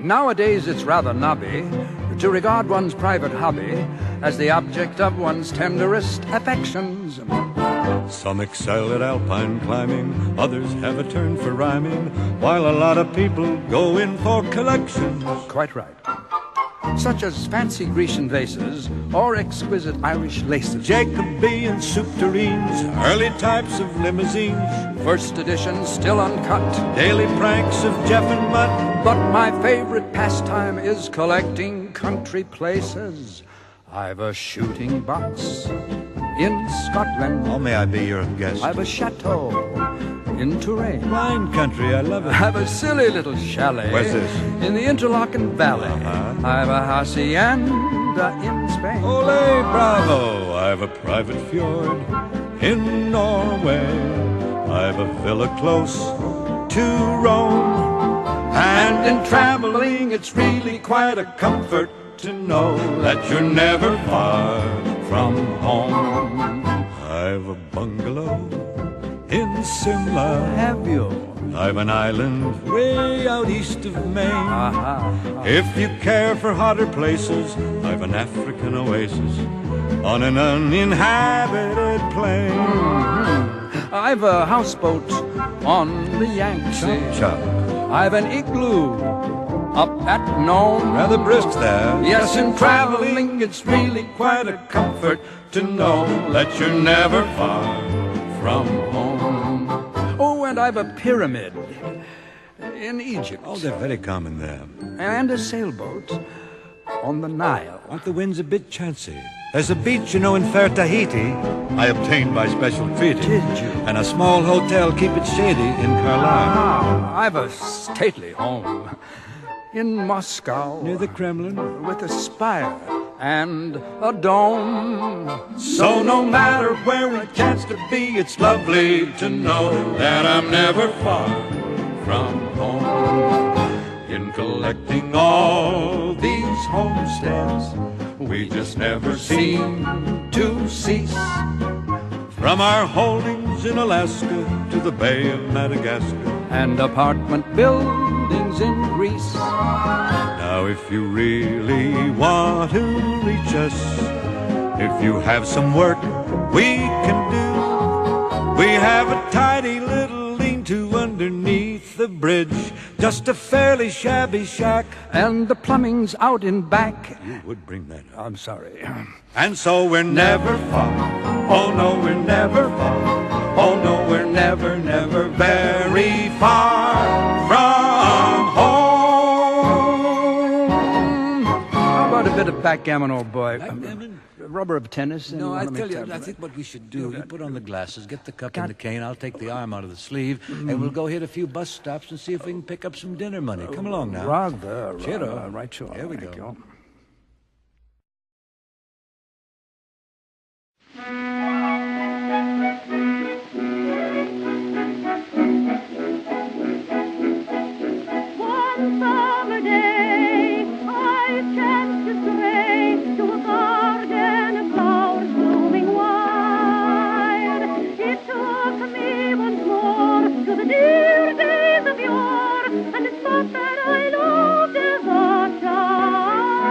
Nowadays it's rather nobby to regard one's private hobby as the object of one's tenderest affections. Some excel at alpine climbing, others have a turn for rhyming, while a lot of people go in for collections. Quite right. Such as fancy Grecian vases or exquisite Irish laces. Jacobean soup tureens, early types of limousines, First edition still uncut, daily pranks of Jeff and Mutt. but my favorite pastime is collecting country places. I've a shooting box in Scotland. Oh, may I be your guest? I've a chateau in Touraine. Wine country, I love it. I've a silly little chalet. Where's this? In the Interlaken Valley. I've a hacienda in Spain. Ole, bravo! I've a private fjord in Norway. I've a villa close to Rome. And in traveling, it's really quite a comfort to know that you're never far from home. I've a bungalow in Simla. Have you? I've an island way out east of Maine. If you care for hotter places, I've an African oasis on an uninhabited plain. I've a houseboat on the Yangtze. Chuck, I've an igloo up at Nome. rather brisk there. Yes, in traveling, it's really quite a comfort to know that you're never far from home. Oh, and I've a pyramid in Egypt. Oh, they're very common there. And a sailboat on the Nile. Aren't the winds a bit chancy? There's a beach, you know, in fair Tahiti, I obtained by special treaty. Did you? And a small hotel, keep it shady, in Carlisle. I've a stately home in Moscow. Near the Kremlin. With a spire and a dome. So no matter where I chance to be, it's lovely to know that I'm never far from home. In collecting all these homesteads, we just never seem to cease. From our holdings in Alaska to the Bay of Madagascar and apartment buildings in Greece. Now if you really want to reach us, if you have some work we can do, we have a tidy little lean-to underneath the bridge, just a fairly shabby shack, and the plumbing's out in back. You would bring that up. I'm sorry. And so we're never far. Oh no, we're never far. Oh no, we're never, never very far from home. How about a bit of backgammon, old boy? Backgammon? Rubber of tennis? No, I Anyone? tell you, I think what we should do, you put on the glasses, get the cup and the cane, I'll take the arm out of the sleeve, and we'll go hit a few bus stops and see if we can pick up some dinner money. Come along now. Rather. Cheero. Right, sure. Here we Thank go. you. One summer day, I chanced to stray to a garden of flowers blooming wide. It took me once more to the dear days of yore, and the spot that I loved as a child.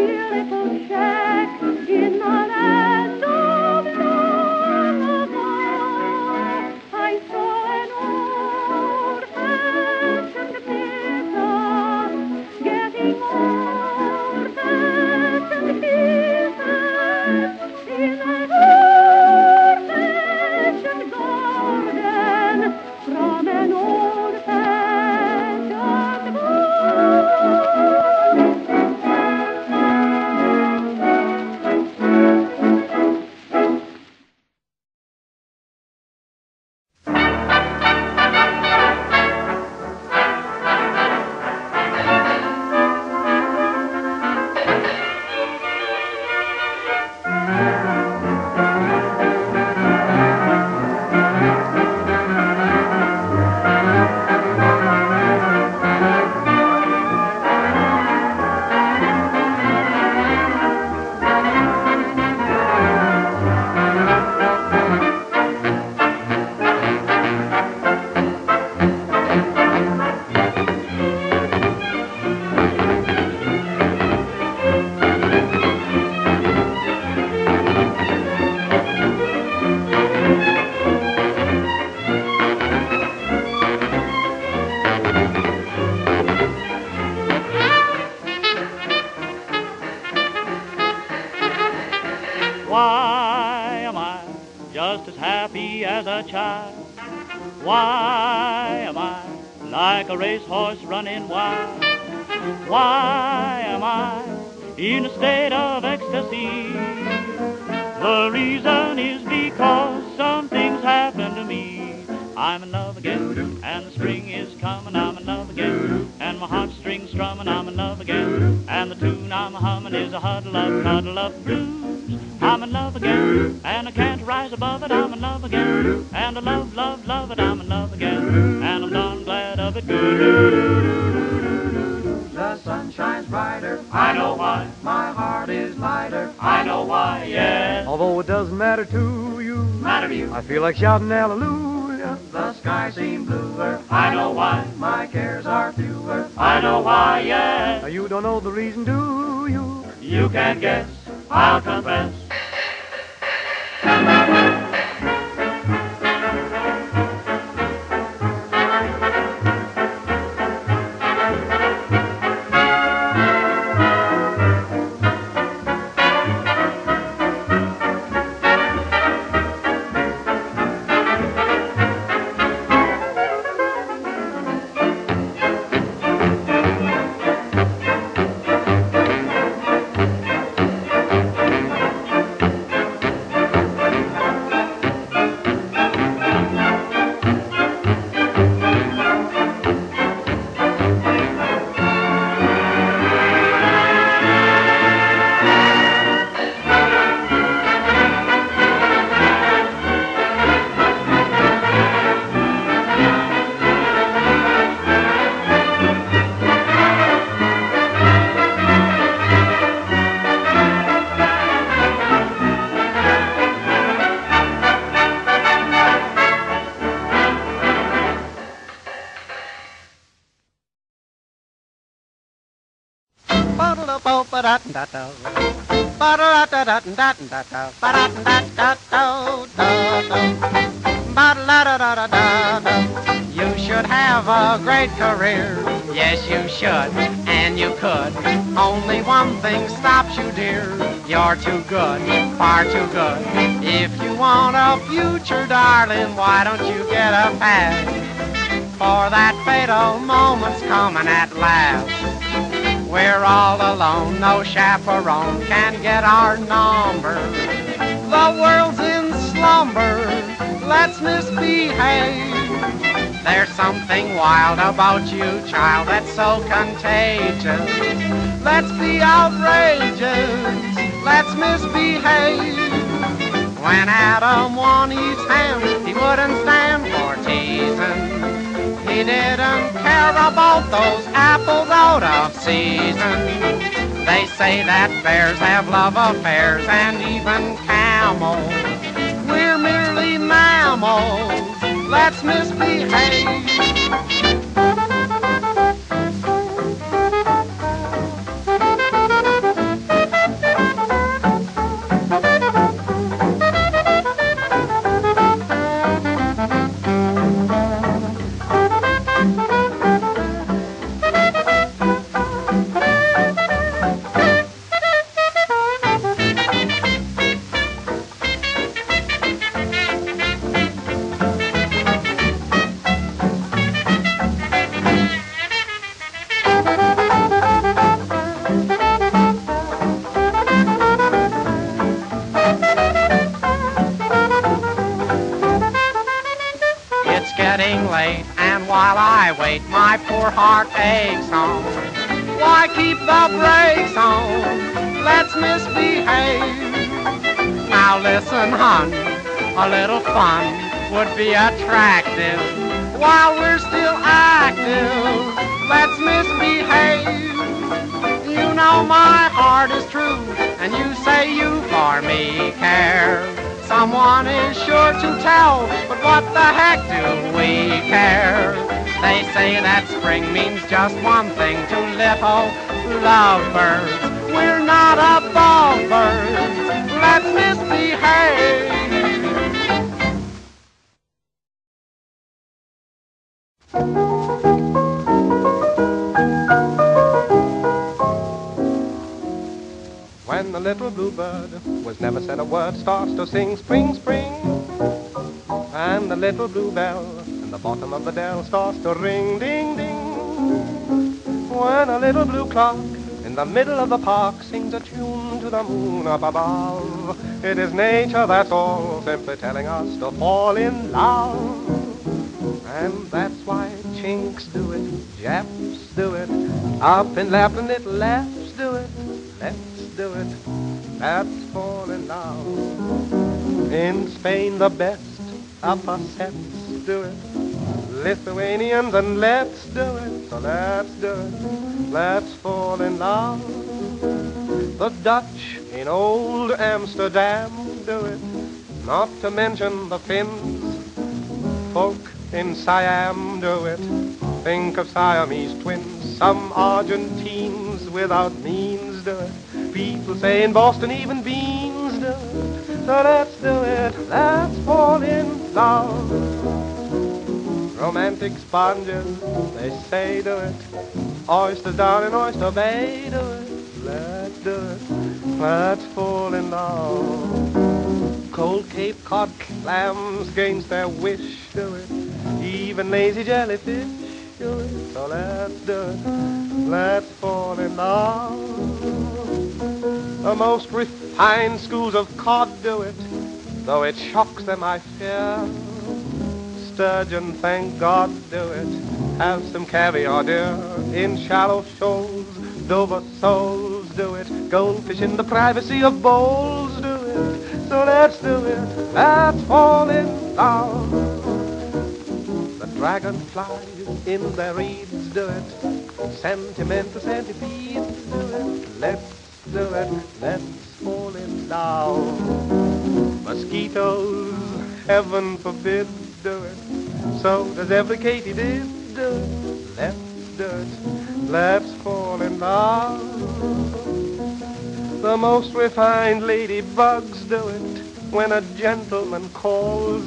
dear little shack in the land of long ago. I saw an old-fashioned pizza getting old-fashioned kisses in an old-fashioned garden from an old-fashioned Why am I just as happy as a child? Why am I like a racehorse running wild? Why am I in a state of ecstasy? The reason is because something's happened to me. I'm in love again, and the spring is coming. I'm in love again, and my heartstrings strumming. I'm in love again, and the tune I'm humming is a huddle up blues. I'm in love again, and I can't rise above it. I'm in love again, and I love, love, love it. I'm in love again, and I'm darn glad of it. The sun shines brighter. I know why. My heart is lighter. I know why, yes. Although it doesn't matter to you, Matter to you. I feel like shouting hallelujah. The sky seems bluer. I know why. My cares are fewer. I know why, yes. Now you don't know the reason, do you? You can't guess. I'll confess. You should have a great career. Yes, you should, and you could. Only one thing stops you, dear. You're too good, far too good. If you want a future, darling, why don't you get a pass? For that fatal moment's coming at last. We're all alone, no chaperone can get our number. The world's in slumber, let's misbehave. There's something wild about you, child, that's so contagious. Let's be outrageous, let's misbehave. When Adam won Eve's hand, he wouldn't stand for teasing. He didn't care about those apples out of season. They say that bears have love affairs and even camels. We're merely mammals. Let's misbehave. wait, and while I wait, my poor heart aches on. Why keep the brakes on? Let's misbehave. Now listen, hon, a little fun would be attractive. While we're still active, let's misbehave. You know my heart is true, and you say you for me care. Someone is sure to tell, but what the heck do we care? They say that spring means just one thing to little lovebirds. We're not above birds, let's misbehave. When the little bluebird was never said a word starts to sing spring, spring, and the little bluebell in the bottom of the dell starts to ring, ding, ding. When a little blue clock in the middle of the park sings a tune to the moon up above, it is nature, that's all, simply telling us to fall in love. And that's why Chinks do it, Japs do it, up in Lapland little Laps do it. Let's do it, let's fall in love. In Spain the best upper sets do it, Lithuanians, and let's do it, so let's do it, let's fall in love. The Dutch in old Amsterdam do it, not to mention the Finns, folk in Siam do it. Think of Siamese twins, some Argentines without means do it. People say in Boston even beans do it. So let's do it, let's fall in love. Romantic sponges, they say do it. Oysters down in Oyster Bay do it. Let's do it, let's fall in love. Cold Cape Cod clams against their wish do it. Even lazy jellyfish do it. So let's do it, let's fall in love. The most refined schools of cod do it, though it shocks them, I fear. Sturgeon, thank God, do it. Have some caviar, dear, in shallow shoals. Dover soles do it. Goldfish in the privacy of bowls do it. So let's do it, let's fall in love. The dragonflies in their reeds do it. Sentimental centipedes do it. Let's do it, let's fall in love. Mosquitoes, heaven forbid, do it. So does every katydid do it. Let's do it, let's fall in love. The most refined ladybugs do it. When a gentleman calls,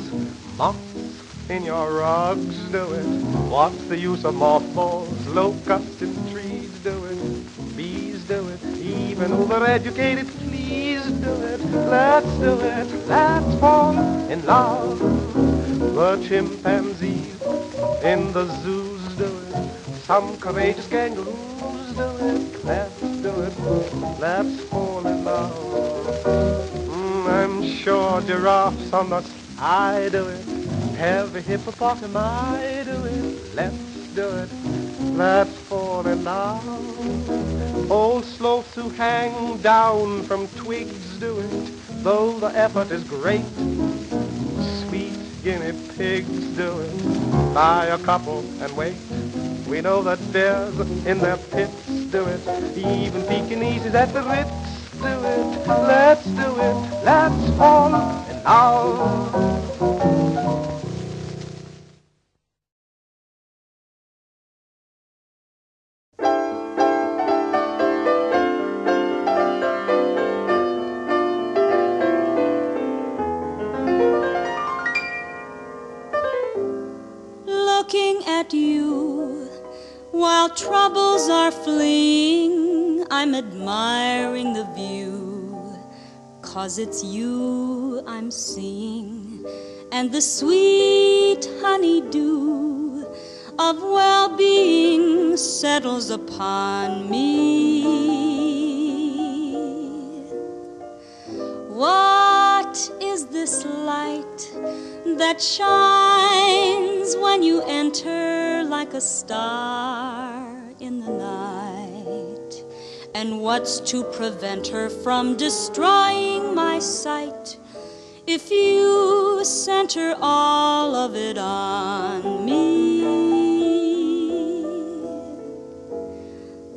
moths in your rugs do it. What's the use of mothballs? Locusts in trees do it. Bees do it. Even overeducated fleas do it. Let's do it, let's fall in love. The chimpanzees in the zoos do it. Some courageous kangaroos do it. Let's do it, let's fall in love. I'm sure giraffes on the sky do it. Heavy hippopotami do it. Let's do it, let's fall in love. Old sloths who hang down from twigs do it, though the effort is great. Sweet guinea pigs do it. Buy a couple and wait. We know that bears in their pits do it. Even Pekingeses at the Ritz do it. Let's do it, let's fall in love. Looking at you while troubles are fleeing, I'm admiring the view, 'cause it's you I'm seeing, and the sweet honeydew of well-being settles upon me. What is this light that shines when you enter like a star in the night? And what's to prevent her from destroying my sight if you center all of it on me?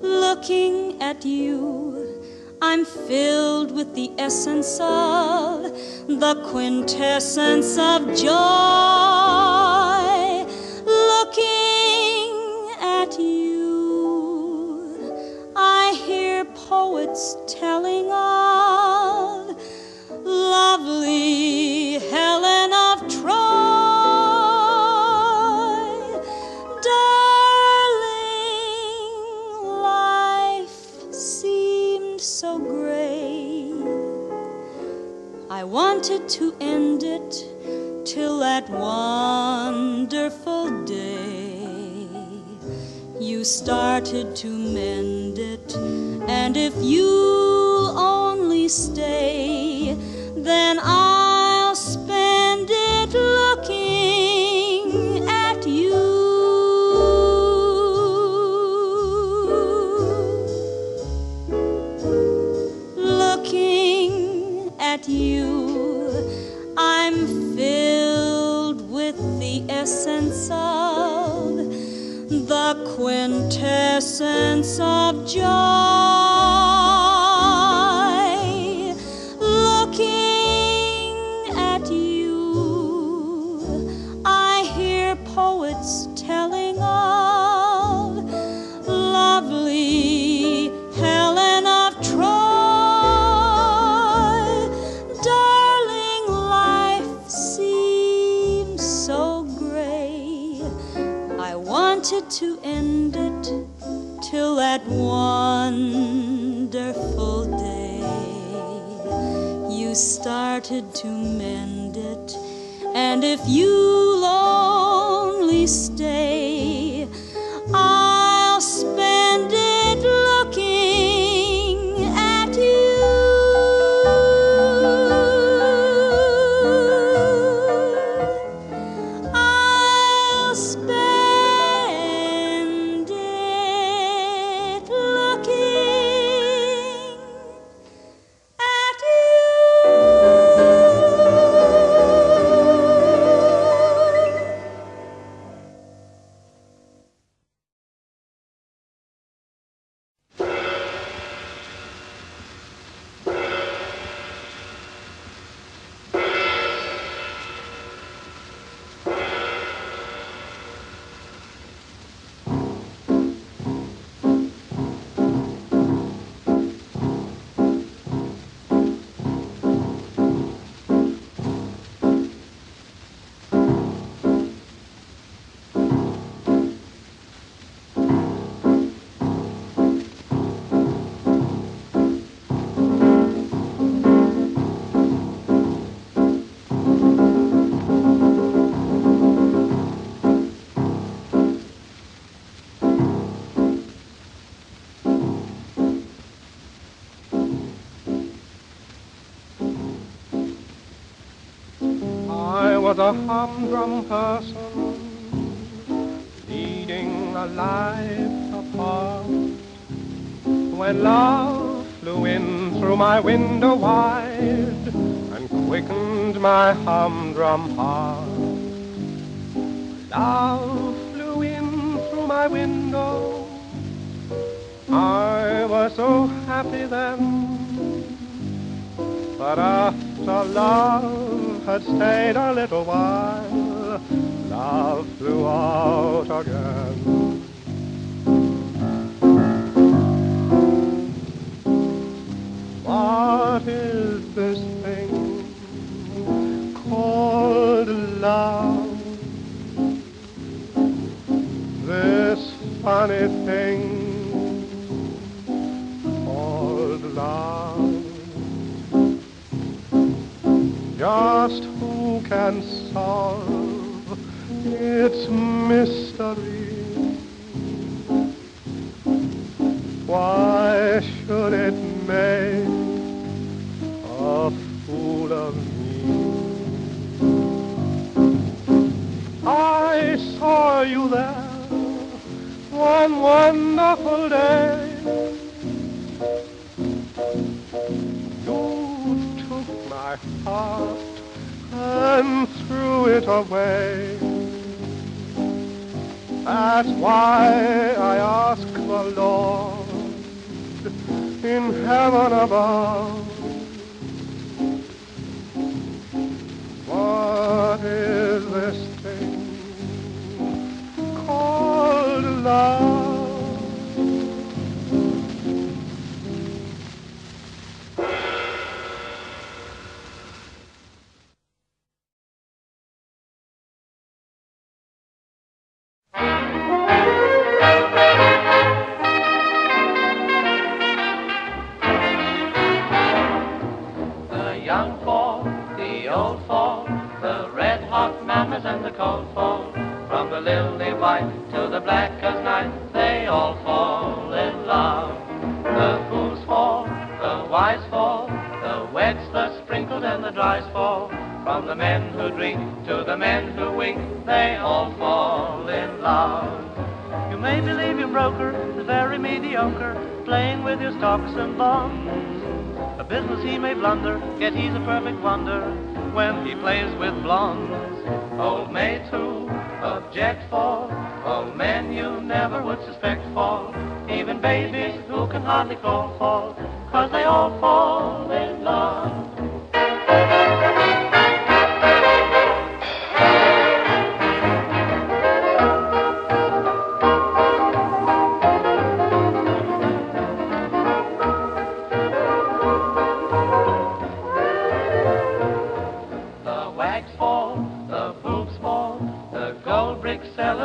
Looking at you, I'm filled with the essence of, the quintessence of joy. Looking at you, I hear poets telling of lovely Helen of Troy. Darling, life seemed so gray. I wanted to end it till that wonderful day you started to mend it. And if you'll only stay, then I'll spend it looking at you. Looking at you, I'm filled with the essence of, the quintessence of joy. Looking at you, I hear poets telling of lovely Helen of Troy. Darling, life seems so gray. I wanted to end it till that wonderful day you started to mend it. And if you'll only stay, I'll spend it looking at you. I'll spend it looking at you. I was a humdrum person, leading a life apart, when love flew in through my window wide and quickened my humdrum heart. Love flew in through my window. I was so happy then, but after love had stayed a little while, love flew out again. What is this thing called love? This funny thing called love? Just who can solve its mystery? Why should it make a fool of me? wonderful day. You took my heart and threw it away. That's why I ask the Lord in heaven above, what is this thing called love? The young fall, the old fall, the red-hot mamas and the cold fall, from the lily white to the black as night, they all fall in love. The fools fall, the wise fall, the wets, the sprinkled and the dries fall, from the men who drink to the men who wink, they all fall in love. You may believe your broker is very mediocre, playing with your stocks and bonds. A business he may blunder, yet he's a perfect wonder when he plays with blondes. Old maids who object fall, old men you never would suspect fall, even babies who can hardly crawl fall, 'cause they all fall in love.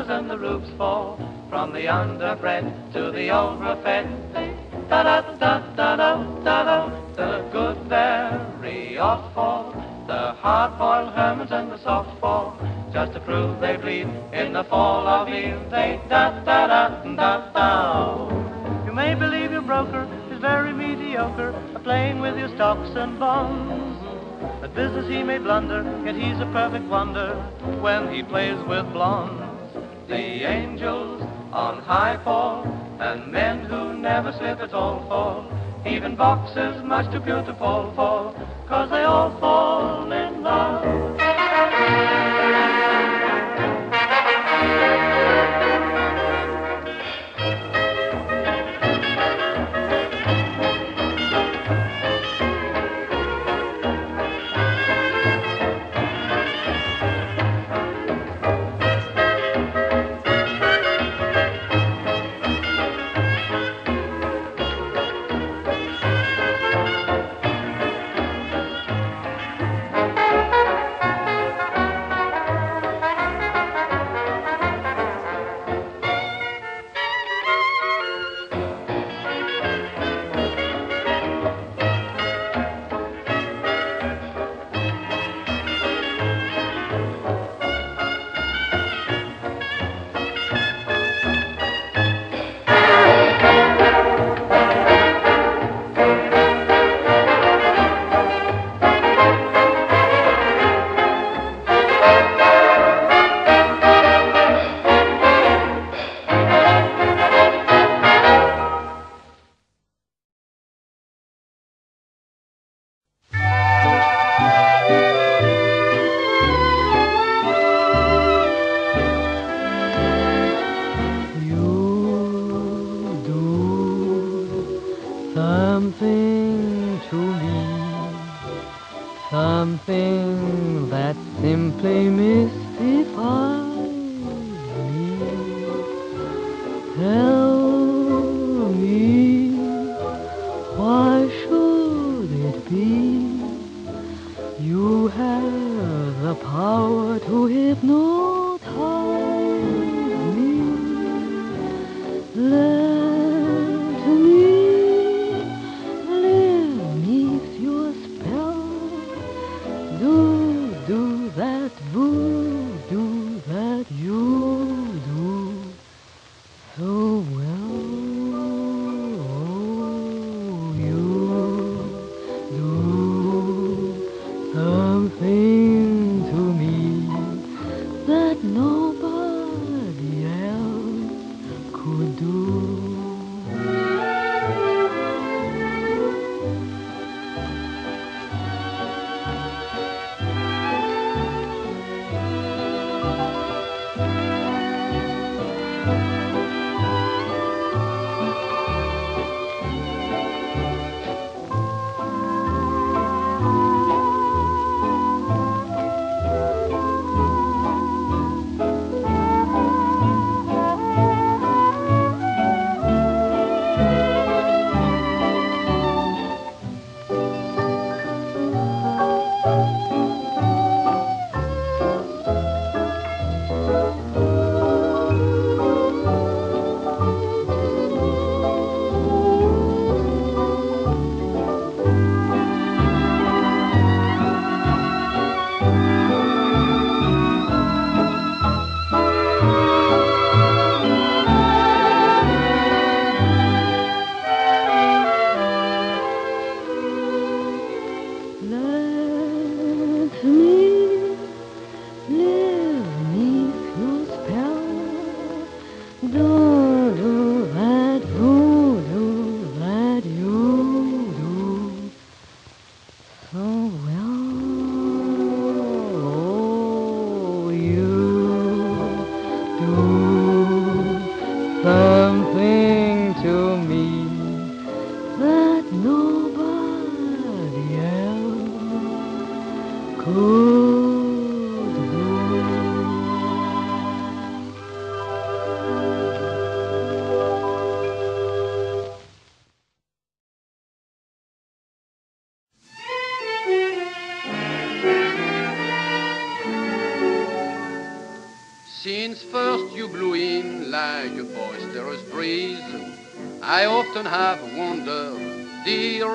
And the roofs fall, from the underbred to the overfed. Da-da-da-da-da-da-da. The good very oft fall, the hard-boiled hermits and the soft fall, just to prove they bleed in the fall of Eve. They da-da-da-da-da. You may believe your broker is very mediocre, playing with your stocks and bonds. At business he may blunder, yet he's a perfect wonder when he plays with blondes. The angels on high fall, and men who never slip at all fall, even boxers much too pure to fall for, 'cause they all fall in love. Something to me, something that simply mystifies me. Tell me, why should it be? You have the power to hypnotize me. Let me live neath your spell. Do that voodoo that you do so well. Oh, you do something to me Since first you blew in like a boisterous breeze, I often have wondered, dear,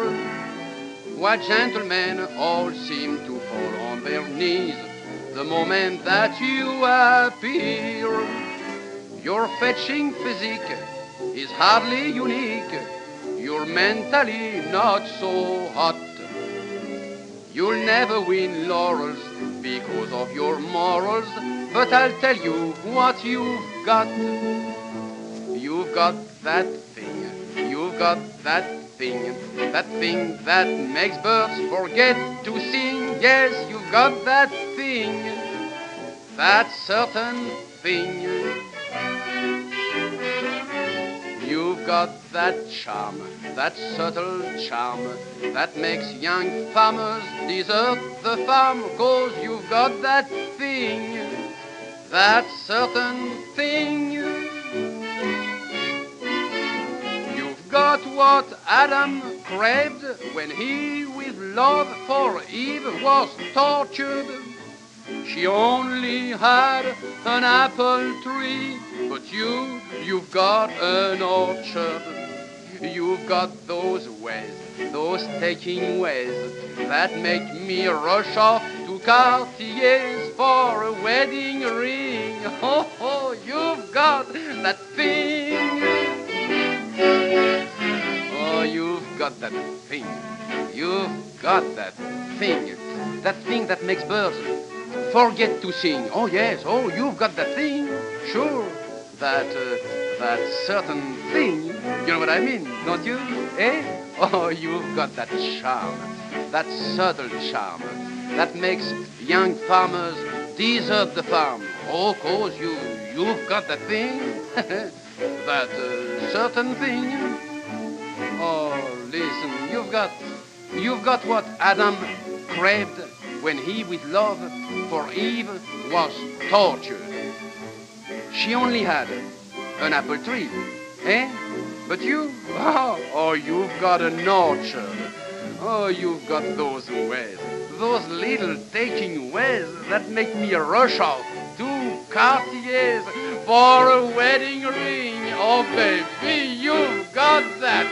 why gentlemen all seem to fall on their knees the moment that you appear. Your fetching physique is hardly unique, you're mentally not so hot. You'll never win laurels because of your morals, but I'll tell you what you've got. You've got that thing, you've got that thing that makes birds forget to sing. Yes, you've got that thing, that certain thing. You've got that charm, that subtle charm, that makes young farmers desert the farm, 'cause you've got that thing, that certain thing. You've got what Adam craved when he with love for Eve was tortured. She only had an apple tree, but you've got an orchard. You've got those ways, those taking ways, that make me rush off to Cartier's for a wedding ring. Oh, oh, you've got that thing. Oh, you've got that thing. You've got that thing. That thing that makes birds forget to sing. Oh, yes. Oh, you've got that thing. Sure. That certain thing. You know what I mean, don't you? Eh? Oh, you've got that charm. That subtle charm. That makes young farmers desert the farm. Oh, 'cause you've got that thing. That certain thing. Oh, listen. You've got what Adam craved when he with love for Eve was tortured. She only had an apple tree, eh? But you, oh, you've got an orchard. Oh, you've got those ways, those little taking ways that make me rush off to Cartier's for a wedding ring. Oh, baby, you've got that